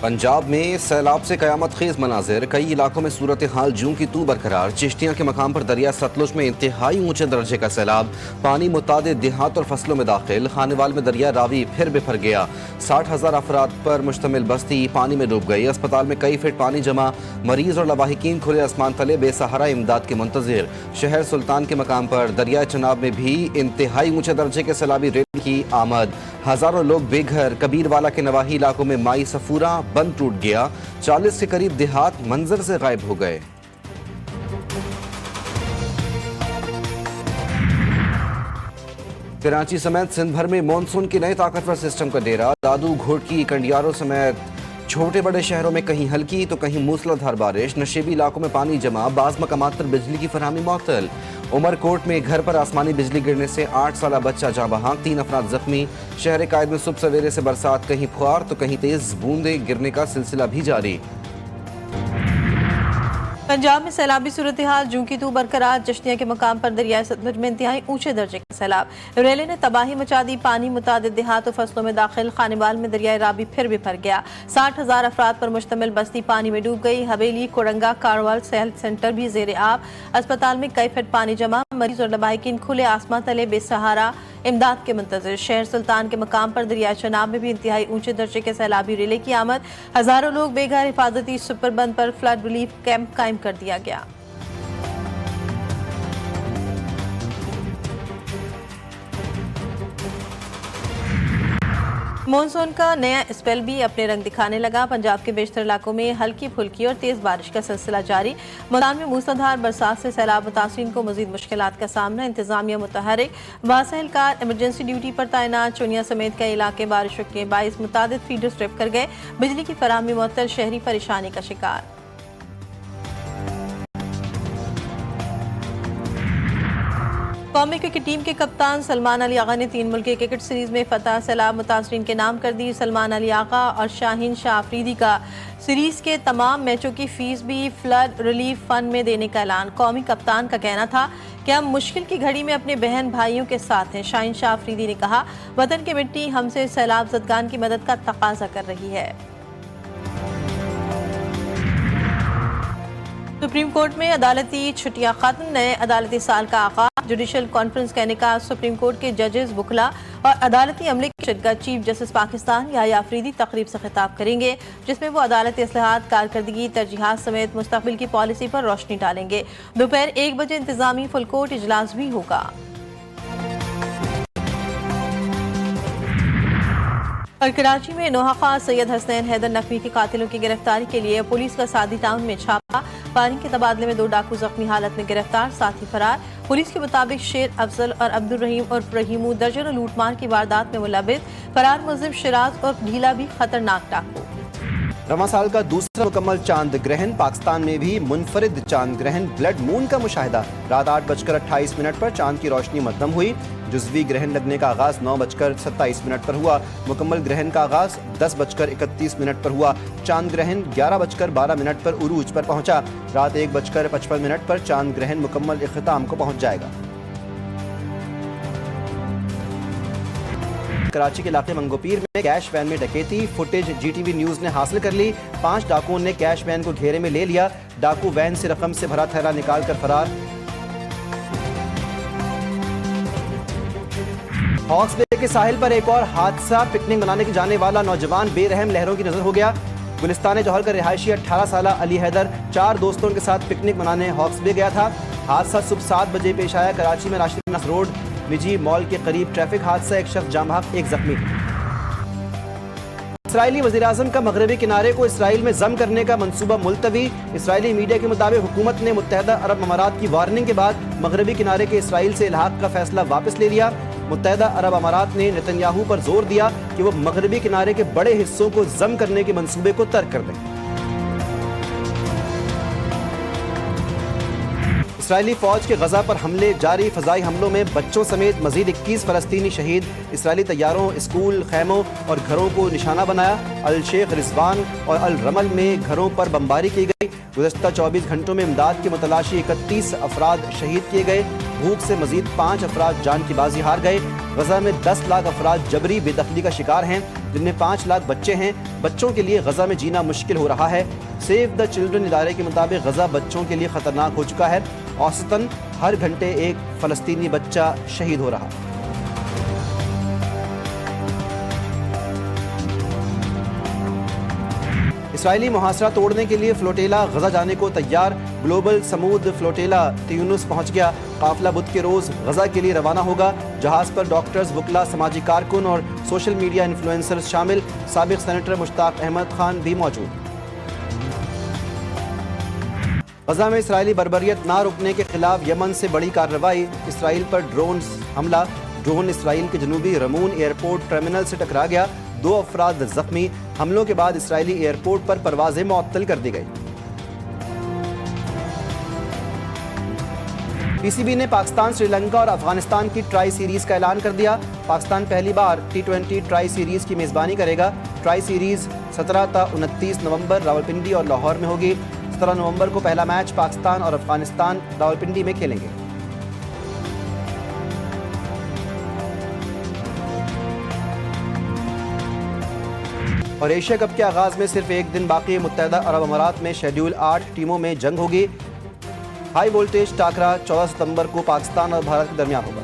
पंजाब में सैलाब से कयामत खेज मनाजिर, कई इलाकों में सूरत हाल जूं की तू बरकरार। चिश्तियां के मकाम पर दरिया सतलुज में इंतहाई ऊंचे दर्जे का सैलाब, पानी मुतादिद देहात और फसलों में दाखिल। खानेवाल में दरिया रावी फिर बिफर गया। 60,000 अफराद पर मुश्तमिल बस्ती पानी में डूब गई। अस्पताल में कई फीट पानी जमा, मरीज और लवाहिकीन खुले आसमान तले बेसहारा इमदाद के मुंतजिर। शहर सुल्तान के मकाम पर दरिया चनाब में भी इंतहाई ऊंचे दर्जे के सैलाबी रेल की आमद। हजारों लोग बेघर। कबीरवाला के नवाही इलाकों में माई सफूरा बंद टूट गया। 40 के करीब देहात मंजर से गायब हो गए। कराची समेत सिंध भर में मानसून के नए ताकतवर सिस्टम का डेरा। दादू, घोटकी, कंडियारों समेत छोटे बड़े शहरों में कहीं हल्की तो कहीं मूसलाधार बारिश। नशेबी इलाकों में पानी जमा, बाज़ मकामात पर बिजली की फरहमी मुअत्तल। उमरकोट में घर पर आसमानी बिजली गिरने से 8 साला बच्चा जाँ बहक, 3 अफराद जख्मी। शहर कायद में सुबह सवेरे से बरसात, कहीं फुहार तो कहीं तेज बूंदे गिरने का सिलसिला भी जारी। पंजाब में सैलाबी सूरत हाल जूं की तू बरकरार। चिश्तियां के मकाम पर दरियाए सतलुज में इंतहाई ऊंचे दर्जे का सैलाब। रेले ने तबाही मचा दी। पानी मुतादिद देहात और फसलों में दाखिल। खानेवाल में दरियाए रावी फिर बिफर गया। 60,000 अफराद पर मुश्तमिल बस्ती पानी में डूब गई। हवेली, कोरंगा, कारवाल हेल्थ सेंटर भी जेर आब। अस्पताल में कई फीट पानी जमा, मरीज और लवाहिकीन खुले आसमान तले बेसहारा इमदाद के मुंतजिर। शहर सुल्तान के मकाम पर दरियाए चनाब में भी इंतहाई ऊंचे दर्जे के सैलाबी रेले की आमद। हजारों लोग बेघर। हिफाजती सुपरबंद पर फ्लड रिलीफ कैंप कायम कर दिया गया। मानसून का नया स्पेल भी अपने रंग दिखाने लगा। पंजाब के बेशतर इलाकों में हल्की फुल्की और तेज बारिश का सिलसिला जारी। मुल्तान में मूसलाधार बरसात से सैलाब मुतासिरीन को मजीद मुश्किलात का सामना। इंतजामिया मुतहरिक, बासहलकार इमरजेंसी ड्यूटी पर तैनात। चुनिया समेत कई इलाके बारिशों के बाइस मुतादिद फीडर स्ट्रिप कर गए। बिजली की फराहमी मुअत्तल, शहरी परेशानी का शिकार। कौमी क्रिकेट टीम के कप्तान सलमान अली आगा ने 3 मुल्की क्रिकेट सीरीज में फतह सैलाब मुतासरीन के नाम कर दी। सलमान अली आगा और शाहीन शाह अफरीदी का सीरीज के तमाम मैचों की फीस भी फ्लड रिलीफ फंड में देने का ऐलान। कौमी कप्तान का कहना था कि हम मुश्किल की घड़ी में अपने बहन भाइयों के साथ हैं। शाहीन शाह अफरीदी ने कहा, वतन की मिट्टी हमसे सैलाब ज़दगान की मदद का तकाजा कर रही है। सुप्रीम कोर्ट में अदालती छुट्टियां खत्म, नए अदालती साल का आगाज। जुडिशल कॉन्फ्रेंस का इनेकाद। सुप्रीम कोर्ट के जजेस बुखला और अदालती अमले की शिरकत। चीफ जस्टिस पाकिस्तान याह्या अफरीदी तकरीब से खिताब करेंगे, जिसमें वो अदालती इस्लाहात, कारकर्दगी, तरजीहात समेत मुस्तकबिल की पॉलिसी पर रोशनी डालेंगे। दोपहर 1 बजे इंतजामी फुल कोर्ट इजलास भी होगा। और कराची में नोहा सैयद हसनैन हैदर नकवी के कातिलों की गिरफ्तारी के लिए पुलिस का सादी टाउन में छापा। फायरिंग के तबादले में 2 डाकू जख्मी हालत में गिरफ्तार, साथी फरार। पुलिस के मुताबिक शेर अफजल और अब्दुल रहीम और रहीमू दर्जनों लूटमार की वारदात में मुलविस। फरार मुलजिम शिराज और ढीला भी खतरनाक डाकू। रवां साल का दूसरा मुकम्मल चांद ग्रहण। पाकिस्तान में भी मुनफरिद चांद ग्रहण ब्लड मून का मुशाहिदा। रात 8:28 पर चांद की रोशनी मद्दम हुई। जुज़वी ग्रहण लगने का आगाज 9:27 पर हुआ। मुकम्मल ग्रहण का आगाज 10:31 पर हुआ। चांद ग्रहण 11:12 पर उरूज पर पहुंचा। रात 1:55 पर चांद ग्रहण मुकम्मल इख्तिताम को पहुंच जाएगा। कराची के इलाके मंगोपीर में कैश वैन में डकैती। फुटेज GTV न्यूज ने हासिल कर ली। 5 डाकुओं ने कैश वैन को घेरे में ले लिया। डाकू वैन से रकम से भरा थैला निकाल कर फरार। हॉक्स बे के साहिल पर एक और हादसा। पिकनिक मनाने के जाने वाला नौजवान बेरहम लहरों की नजर हो गया। गुलिस्तान जौहर का रिहायशी 18 साला अली हैदर 4 दोस्तों के साथ पिकनिक मनाने हॉक्स बे गया था। हादसा सुबह 7 बजे पेश आया। कराची में राशिद नस रोड निजी मॉल के करीब ट्रैफिक हादसा, एक शख्स जाम बहक, एक जख्मी। इसराइली वज़ीर-ए-आज़म का मगरबी किनारे को इसराइल में जम करने का मंसूबा मुलतवी। इसराइली मीडिया के मुताबिक हुकूमत ने मुत्तहदा अरब अमारात की वार्निंग के बाद मगरबी किनारे के इसराइल से इल्हाक का फैसला वापस ले लिया। मुत्तहदा अरब अमारात ने नेतन्याहू पर जोर दिया कि वो मगरबी किनारे के बड़े हिस्सों को जम करने के मंसूबे को तर्क कर दें। इसराइली फौज के गजा पर हमले जारी। फजाई हमलों में बच्चों समेत मजीद 21 फलस्तीनी शहीद। इसराइली तैयारों, स्कूल, खैमों और घरों को निशाना बनाया। अल शेख रिजवान और अल रमल में घरों पर बमबारी की गई। गुज़श्ता 24 घंटों में इमदाद की मुतलाशी 31 अफराद शहीद किए गए। भूख से मजीद 5 अफराद जान की बाजी हार गए। गजा में 10 लाख अफराद जबरी बेदखली का शिकार हैं, जिनमें 5 लाख बच्चे हैं। बच्चों के लिए गजा में जीना मुश्किल हो रहा है। सेव द चिल्ड्रन इदारे के मुताबिक गजा बच्चों के लिए खतरनाक हो चुका है। औसतन हर घंटे एक फलस्तीनी बच्चा शहीद हो रहा। इसराइली मुहासरा तोड़ने के लिए फ्लोटेला गजा जाने को तैयार। ग्लोबल समूद फ्लोटेला त्यूनुस पहुंच गया। काफिला बुध के रोज गजा के लिए रवाना होगा। जहाज पर डॉक्टर्स, वकला, समाजी कारकुन और सोशल मीडिया इन्फ्लुएंसर्स शामिल। साबिक सेनेटर मुश्ताक अहमद खान भी मौजूद। गजा में इसराइली बर्बरियत ना रुकने के खिलाफ यमन से बड़ी कार्रवाई। इसराइल पर ड्रोन हमला। ड्रोन इसराइल के जनूबी रमून एयरपोर्ट टर्मिनल से टकरा गया। 2 अफराद जख्मी। हमलों के बाद इसराइली एयरपोर्ट पर परवाजें मुअत्तल कर दी गई। पीसीबी ने पाकिस्तान, श्रीलंका और अफगानिस्तान की ट्राई सीरीज का ऐलान कर दिया। पाकिस्तान पहली बार T20 ट्राई सीरीज की मेजबानी करेगा। ट्राई सीरीज 17 ता 29 नवंबर रावलपिंडी और लाहौर में होगी। 17 नवंबर को पहला मैच पाकिस्तान और अफगानिस्तान रावलपिंडी में खेलेंगे। और एशिया कप के आगाज में सिर्फ एक दिन बाकी। मुत्तहदा अरब अमारात में शेड्यूल 8 टीमों में जंग होगी। हाई वोल्टेज टाकरा 14 सितंबर को पाकिस्तान और भारत के दरमियान होगा।